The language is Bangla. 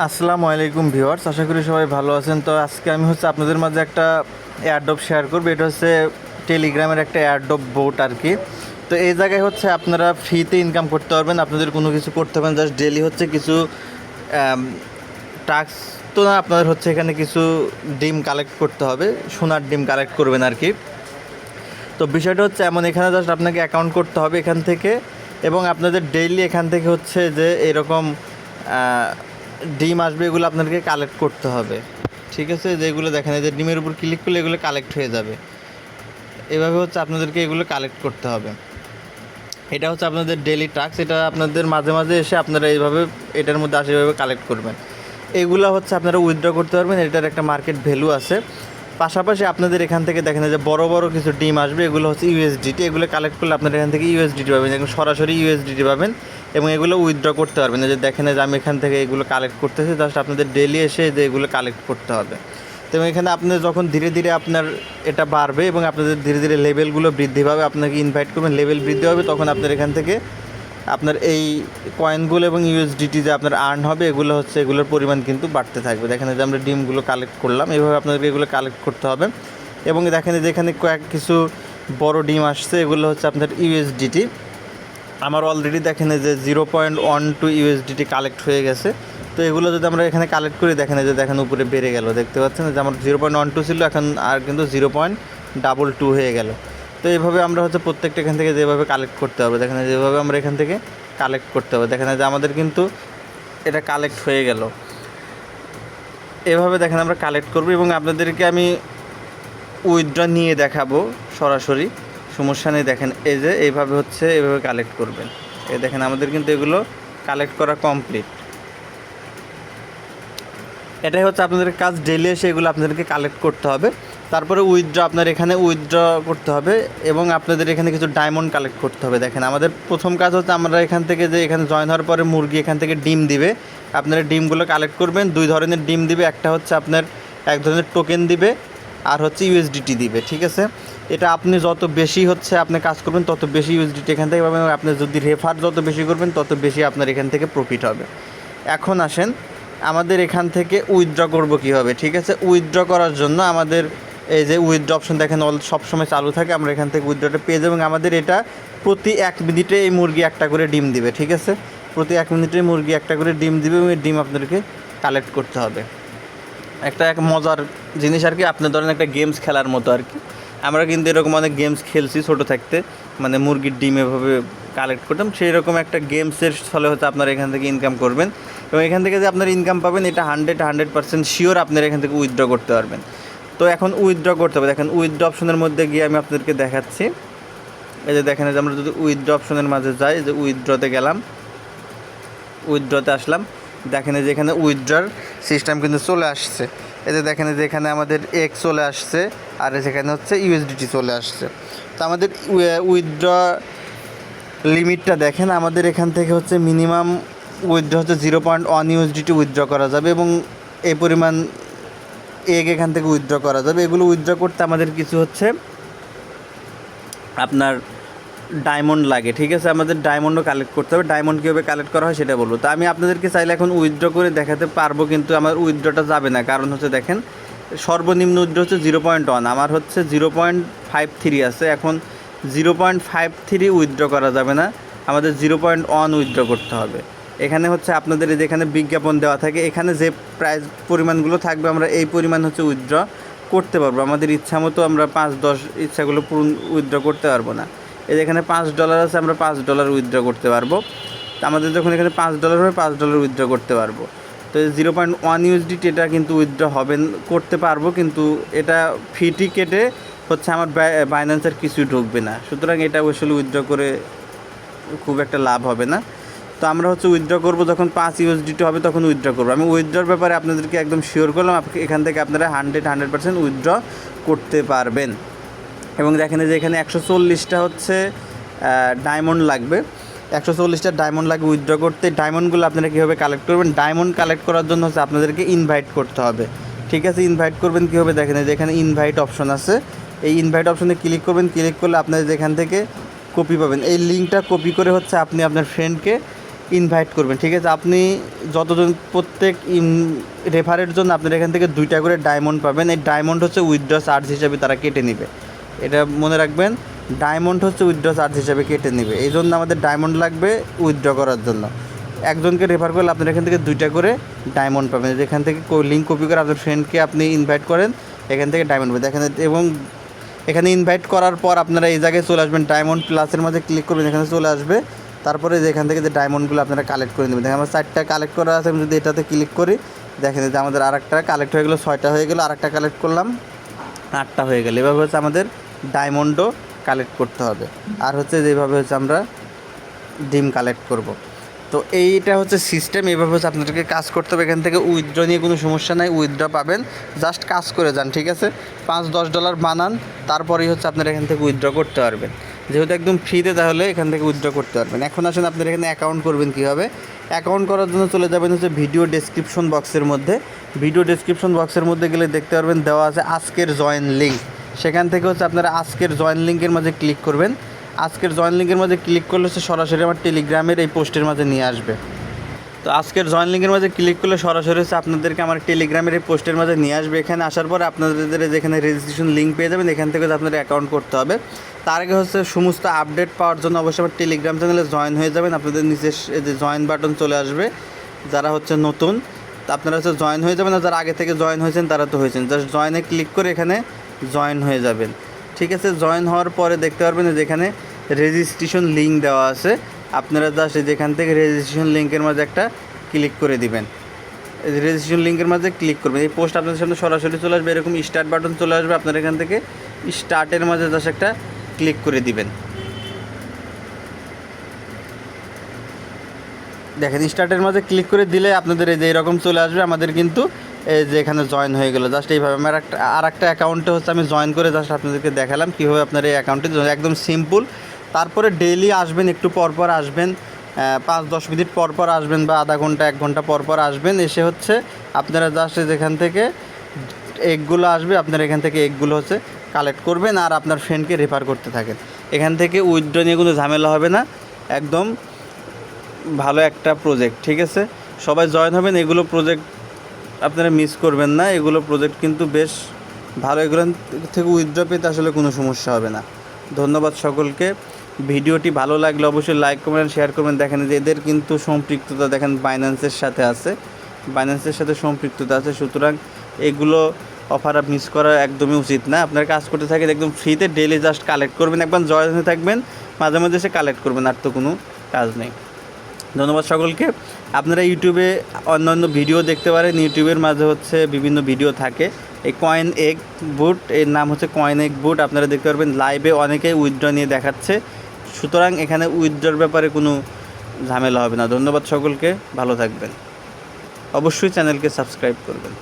আসসালামু আলাইকুম ভিউয়ার্স, আশা করি সবাই ভালো আছেন। তো আজকে আমি আপনাদের মাঝে একটা এয়ারড্রপ শেয়ার করব। এটা হচ্ছে টেলিগ্রামের একটা এয়ারড্রপ বোট আর কি। তো এই জায়গায় আপনারা ফ্রিতে ইনকাম করতে পারবেন, আপনাদের কোনো কিছু করতে পারেন, জাস্ট ডেলি কিছু টাস্ক তো না, আপনাদের এখানে কিছু ডিম কালেক্ট করতে হবে, সোনার ডিম কালেক্ট করবেন আর কি। তো বিষয়টা এমন, এখানে জাস্ট আপনাকে অ্যাকাউন্ট করতে হবে এখান থেকে, এবং আপনাদের ডেইলি এখান থেকে যে এরকম ডিম আসবে, এগুলো আপনাদেরকে কালেক্ট করতে হবে। ঠিক আছে, যেগুলো দেখেন এই যে ডিমের উপর ক্লিক করলে এগুলো কালেক্ট হয়ে যাবে। এভাবে আপনাদেরকে এগুলো কালেক্ট করতে হবে। এটা আপনাদের ডেইলি টাস্ক। এটা আপনাদের মাঝে মাঝে এসে আপনারা এইভাবে এটার মধ্যে আসে এভাবে কালেক্ট করবেন। এগুলো আপনারা উইথড্র করতে পারবেন, এটার একটা মার্কেট ভ্যালু আছে। পাশাপাশি আপনাদের এখান থেকে দেখেন যে বড় বড় কিছু ডিম আসবে, এগুলো ইউএসডিটি। এগুলো কালেক্ট করলে আপনারা এখান থেকে ইউএসডিটি পাবেন, এখন সরাসরি ইউএসডিটি পাবেন, এবং এগুলো উইথড্র করতে পারবেন। যে দেখেন যে আমি এখান থেকে এগুলো কালেক্ট করতেছি, জাস্ট আপনাদের ডেলি এসে যে এগুলো কালেক্ট করতে হবে। তো এখানে আপনি যখন ধীরে ধীরে আপনার এটা বাড়বে এবং আপনাদের ধীরে ধীরে লেভেলগুলো বৃদ্ধি পাবে, আপনাকে ইনভাইট করবেন, লেভেল বৃদ্ধি হবে, তখন আপনার এখান থেকে আপনার এই কয়েনগুলো এবং ইউএসডিটি যে আপনার আর্ন হবে, এগুলো এগুলোর পরিমাণ কিন্তু বাড়তে থাকবে। দেখেন যে আমরা ডিমগুলো কালেক্ট করলাম, এইভাবে আপনাদেরকে এগুলো কালেক্ট করতে হবে। এবং দেখেন যে এখানে কিছু বড় ডিম আসছে, এগুলো আপনার ইউএসডিটি। আমার অলরেডি দেখেন যে 0.12 ইউএসডিটি কালেক্ট হয়ে গেছে। তো এগুলো যদি আমরা এখানে কালেক্ট করি, দেখেন উপরে বেড়ে গেল, দেখতে পাচ্ছেন যে আমার 0.12 ছিল, এখন আর কিন্তু 0.22 হয়ে গেল। তো এইভাবে আমরা প্রত্যেকটা এখান থেকে যেভাবে কালেক্ট করতে হবে, দেখেন যেভাবে আমরা এখান থেকে কালেক্ট করতে হবে, দেখেন যে আমাদের কিন্তু এটা কালেক্ট হয়ে গেল। এভাবে দেখেন আমরা কালেক্ট করব, এবং আপনাদেরকে আমি উইথড্র নিয়ে দেখাবো সরাসরি, সমস্যা নেই। দেখেন এই যে এইভাবে এইভাবে কালেক্ট করবেন। এই দেখেন আমাদের কিন্তু এগুলো কালেক্ট করা কমপ্লিট। এটাই আপনাদের কাজ, ডেলি এসে এগুলো আপনাদেরকে কালেক্ট করতে হবে। তারপরে উইথড্র আপনার এখানে উইথড্র করতে হবে, এবং আপনাদের এখানে কিছু ডায়মন্ড কালেক্ট করতে হবে। দেখেন আমাদের প্রথম কাজ আমরা এখান থেকে যে এখানে জয়েন হওয়ার পরে মুরগি এখান থেকে ডিম দিবে, আপনারা ডিমগুলো কালেক্ট করবেন। দুই ধরনের ডিম দিবে, একটা আপনার এক ধরনের টোকেন দিবে, আর ইউএসডিটি দিবে। ঠিক আছে, এটা আপনি যত বেশি আপনি কাজ করবেন, তত বেশি ইউএসডিটি এখান থেকে পাবেন। আপনি যদি রেফার যত বেশি করবেন, তত বেশি আপনার এখান থেকে প্রফিট হবে। এখন আসেন আমাদের এখান থেকে উইথড্র করব কীভাবে। ঠিক আছে, উইথড্র করার জন্য আমাদের এই যে উইথড্র অপশন দেখেন সবসময় চালু থাকে, আমরা এখান থেকে উইথড্রটা পেয়ে যাবো। এবং আমাদের এটা প্রতি 1 মিনিটে এই মুরগি একটা করে ডিম দিবে। ঠিক আছে, প্রতি 1 মিনিটে মুরগি একটা করে ডিম দিবে, এবং এই ডিম আপনাদেরকে কালেক্ট করতে হবে। এক মজার জিনিস আর কি, আপনি ধরেন একটা গেমস খেলার মতো আর কি। আমরা কিন্তু এরকম অনেক গেমস খেলছি ছোটো থাকতে, মানে মুরগির ডিম এভাবে কালেক্ট করতাম, সেই রকম একটা গেমসের ফলে আপনারা এখান থেকে ইনকাম করবেন। এবং এখান থেকে যে আপনারা ইনকাম পাবেন, এটা 100% শিওর আপনারা এখান থেকে উইথড্র করতে পারবেন। তো এখন উইথড্র করতে হবে। দেখেন উইথড্র অপশনের মধ্যে গিয়ে আমি আপনাদেরকে দেখাচ্ছি। এই যে দেখেন যে আমরা যদি উইথড্র অপশনের মাঝে যাই, যে উইথড্রতে গেলাম, উইথড্রতে আসলাম, দেখেন যে এখানে উইথড্রর সিস্টেম কিন্তু চলে আসছে। এই যে দেখেন যে এখানে আমাদের এক্স চলে আসছে, আর সেখানে ইউএসডিটি চলে আসছে। তো আমাদের উইথড্র লিমিটটা দেখেন, আমাদের এখান থেকে মিনিমাম উইথড্র 0.1 ইউএসডিটি উইথড্র করা যাবে, এবং এই পরিমাণ এখান থেকে উইথড্র করা যাবে। এগুলো উইথড্র করতে আমাদের কিছু আপনার ডায়মন্ড লাগে। ঠিক আছে, আমাদের ডায়মন্ডও কালেক্ট করতে হবে। ডায়মন্ড কীভাবে কালেক্ট করা হয় সেটা বলবো। তো আমি আপনাদেরকে চাইলে এখন উইথড্র করে দেখাতে পারবো, কিন্তু আমার উইথড্রটা যাবে না, কারণ দেখেন সর্বনিম্ন উইথড্র 0.1, আমার 0.53 আছে। এখন 0.53 উইথড্র করা যাবে না, আমাদের 0.1 উইথড্র করতে হবে। এখানে আপনাদের যেখানে বিজ্ঞাপন দেওয়া থাকে, এখানে যে প্রাইস পরিমাণগুলো থাকবে, আমরা এই পরিমাণ উইথড্র করতে পারবো। আমাদের ইচ্ছা মতো আমরা 5-10 ইচ্ছাগুলো পূরণ উইথড্র করতে পারবো না। এই যেখানে $5 আছে, আমরা $5 উইথড্র করতে পারবো। আমাদের যখন এখানে $5 হবে, $5 উইথড্র করতে পারবো। তো 0.1 ইউএসডিটি এটা কিন্তু উইথড্র করতে পারবো, কিন্তু এটা ফিটি কেটে আমার বাইন্যান্সের কিছুই ঢুকবে না। সুতরাং এটা আসলে উইথড্র করে খুব একটা লাভ হবে না। তো আমরা উইথড্র করবো যখন 5 ইউএসডিটি হবে, তখন উইথড্র করবো। আমি উইথড্রর ব্যাপারে আপনাদেরকে একদম শিওর করলাম, এখান থেকে আপনারা 100% উইথড্র করতে পারবেন। এবং দেখেন যে এখানে 140টা ডায়মন্ড লাগবে, 140টা ডায়মন্ড লাগবে উইথড্র করতে। ডায়মন্ডগুলো আপনারা কীভাবে কালেক্ট করবেন, ডায়মন্ড কালেক্ট করার জন্য আপনাদেরকে ইনভাইট করতে হবে। ঠিক আছে, ইনভাইট করবেন কীভাবে, দেখেন যে এখানে ইনভাইট অপশন আছে, এই ইনভাইট অপশনে ক্লিক করবেন। ক্লিক করলে আপনারা যেখান থেকে কপি পাবেন, এই লিঙ্কটা কপি করে আপনি আপনার ফ্রেন্ডকে ইনভাইট করবেন, ঠিক আছে। আপনি যতজন প্রত্যেক রেফারের জন্য আপনার এখান থেকে 2টা করে ডায়মন্ড পাবেন। এই ডায়মন্ড হচ্ছে উইথড্র চার্জ হিসাবে তারা কেটে নেবে, এটা মনে রাখবেন। ডায়মন্ড হচ্ছে উইথড্র চার্জ হিসাবে কেটে নেবে, এই জন্য আমাদের ডায়মন্ড লাগবে উইথড্র করার জন্য। একজনকে রেফার করলে আপনার এখান থেকে 2টা করে ডায়মন্ড পাবেন। যেখান থেকে লিঙ্ক কপি করে আপনার ফ্রেন্ডকে আপনি ইনভাইট করেন, এখান থেকে ডায়মন্ড পাবেন দেখেন। এবং এখানে ইনভাইট করার পর আপনারা এই জায়গায় চলে আসবেন, ডায়মন্ড প্লাসের মাঝে ক্লিক করবেন, এখানে চলে আসবে। তারপরে যেখান থেকে যে ডায়মন্ডগুলো আপনারা কালেক্ট করে নেবেন, দেখেন আমার 4টা কালেক্ট করা আছে। আমি যদি এটাতে ক্লিক করি দেখেন যে আমাদের আরেকটা কালেক্ট হয়ে গেলো, 6টা হয়ে গেলো। আরেকটা কালেক্ট করলাম, 8টা হয়ে গেলো। এভাবে হচ্ছে আমাদের ডায়মন্ডও কালেক্ট করতে হবে। আর হচ্ছে যেভাবে হচ্ছে আমরা ডিম কালেক্ট করব। তো এইটা হচ্ছে সিস্টেম, এইভাবে হচ্ছে আপনাদেরকে কাজ করতে হবে। এখান থেকে উইথড্র নিয়ে কোনো সমস্যা নাই, উইথড্র পাবেন, জাস্ট কাজ করে যান, ঠিক আছে। $5-10 বানান, তারপরেই হচ্ছে আপনারা এখান থেকে উইথড্র করতে পারবেন। যেহেতু একদম ফ্রিতে, তাহলে এখান থেকে উইথড্র করতে পারবেন। এখন আসেন আপনারা এখানে অ্যাকাউন্ট করবেন কীভাবে। অ্যাকাউন্ট করার জন্য চলে যাবেন হচ্ছে ভিডিও ডেসক্রিপশন বক্সের মধ্যে। ভিডিও ডেসক্রিপশন বক্সের মধ্যে গেলে দেখতে পারবেন দেওয়া আছে আজকের জয়েন লিঙ্ক। সেখান থেকে হচ্ছে আপনারা আজকের জয়েন লিঙ্কের মাঝে ক্লিক করবেন। আজকের জয়েন লিঙ্কের মাঝে ক্লিক করলে হচ্ছে সরাসরি আমার টেলিগ্রামের এই পোস্টের মাঝে নিয়ে আসবে। তো আজকের জয়েন লিঙ্কের মাঝে ক্লিক করলে সরাসরি হচ্ছে আপনাদেরকে আমার টেলিগ্রামের এই পোস্টের মাঝে নিয়ে আসবে। এখানে আসার পর আপনাদের যেখানে রেজিস্ট্রেশন লিঙ্ক পেয়ে যাবেন, এখান থেকে আপনাদের অ্যাকাউন্ট করতে হবে। তার আগে হচ্ছে সমস্ত আপডেট পাওয়ার জন্য অবশ্যই আমার টেলিগ্রাম চ্যানেলে জয়েন হয়ে যাবেন। আপনাদের নিচে যে জয়েন বাটন চলে আসবে, যারা হচ্ছে নতুন তা আপনারা হচ্ছে জয়েন হয়ে যাবেন। আর যারা আগে থেকে জয়েন হয়েছেন তারা তো হয়েছেন, জাস্ট জয়েনে ক্লিক করে এখানে জয়েন হয়ে যাবেন, ঠিক আছে। জয়েন হওয়ার পরে দেখতে পারবেন যেখানে রেজিস্ট্রেশন লিঙ্ক দেওয়া আছে, আপনারা জাস্ট যেখান থেকে রেজিস্ট্রেশন লিঙ্কের মাঝে একটা ক্লিক করে দিবেন। রেজিস্ট্রেশন লিঙ্কের মাঝে ক্লিক করবেন, এই পোস্ট আপনাদের সামনে সরাসরি চলে আসবে। এরকম স্টার্ট বাটন চলে আসবে, আপনারা এখান থেকে স্টার্টের মাঝে জাস্ট একটা ক্লিক করে দিবেন। দেখেন স্টার্টের মাঝে ক্লিক করে দিলে আপনাদের এই যে এরকম চলে আসবে। আমাদের কিন্তু এই যে এখানে জয়েন হয়ে গেলো, জাস্ট এইভাবে। আমার আরেকটা অ্যাকাউন্টে হচ্ছে আমি জয়েন করে জাস্ট আপনাদেরকে দেখালাম কীভাবে আপনার এই অ্যাকাউন্টে একদম সিম্পল। তারপরে ডেইলি আসবেন, একটু পরপর আসবেন, 5-10 মিনিট পরপর আসবেন, বা আধা ঘন্টা 1 ঘন্টা পরপর আসবেন। এসে হচ্ছে আপনারা জাস্ট যেখান থেকে এগগুলো আসবে, আপনারা এখান থেকে এগগুলো হচ্ছে কালেক্ট করবেন আর আপনার ফ্রেন্ডকে রেফার করতে থাকেন। এখান থেকে উইথড্র নিয়ে কোনো ঝামেলা হবে না, একদম ভালো একটা প্রজেক্ট, ঠিক আছে। সবাই জয়েন হবেন, এগুলো প্রজেক্ট আপনারা মিস করবেন না। এগুলো প্রজেক্ট কিন্তু বেশ ভালো, এগুলো থেকে উইথড্র পেতে আসলে কোনো সমস্যা হবে না। ধন্যবাদ সকলকে। ভিডিওটি ভালো লাগলে অবশ্যই লাইক করবেন, শেয়ার করবেন। দেখেন যে এদের কিন্তু সম্পৃক্ততা দেখেন বাইন্যান্সের সাথে আছে, বাইন্যান্সের সাথে সম্পৃক্ততা আছে। সুতরাং এগুলো অফার মিস করা একদমই উচিত না। আপনার কাজ করতে থাকেন একদম ফ্রিতে, ডেইলি জাস্ট কালেক্ট করবেন, একবার জয়েন হয়ে থাকবেন, মাঝে মাঝে এসে কালেক্ট করবেন, আর তো কোনো কাজ নেই। ধন্যবাদ সকলকে। আপনারা ইউটিউবে অন্যান্য ভিডিও দেখতে পারেন, ইউটিউবের মাঝে হচ্ছে বিভিন্ন ভিডিও থাকে। এই কয়েন এগ বুট, এর নাম হচ্ছে কয়েন এগ বুট, আপনারা দেখতে পারবেন লাইভে অনেকেই উইথড্র নিয়ে দেখাচ্ছে। সুতরাং এখানে উইথড্রর ব্যাপারে কোনো ঝামেলা হবে না। ধন্যবাদ সকলকে, ভালো থাকবেন। অবশ্যই চ্যানেলকে সাবস্ক্রাইব করবেন।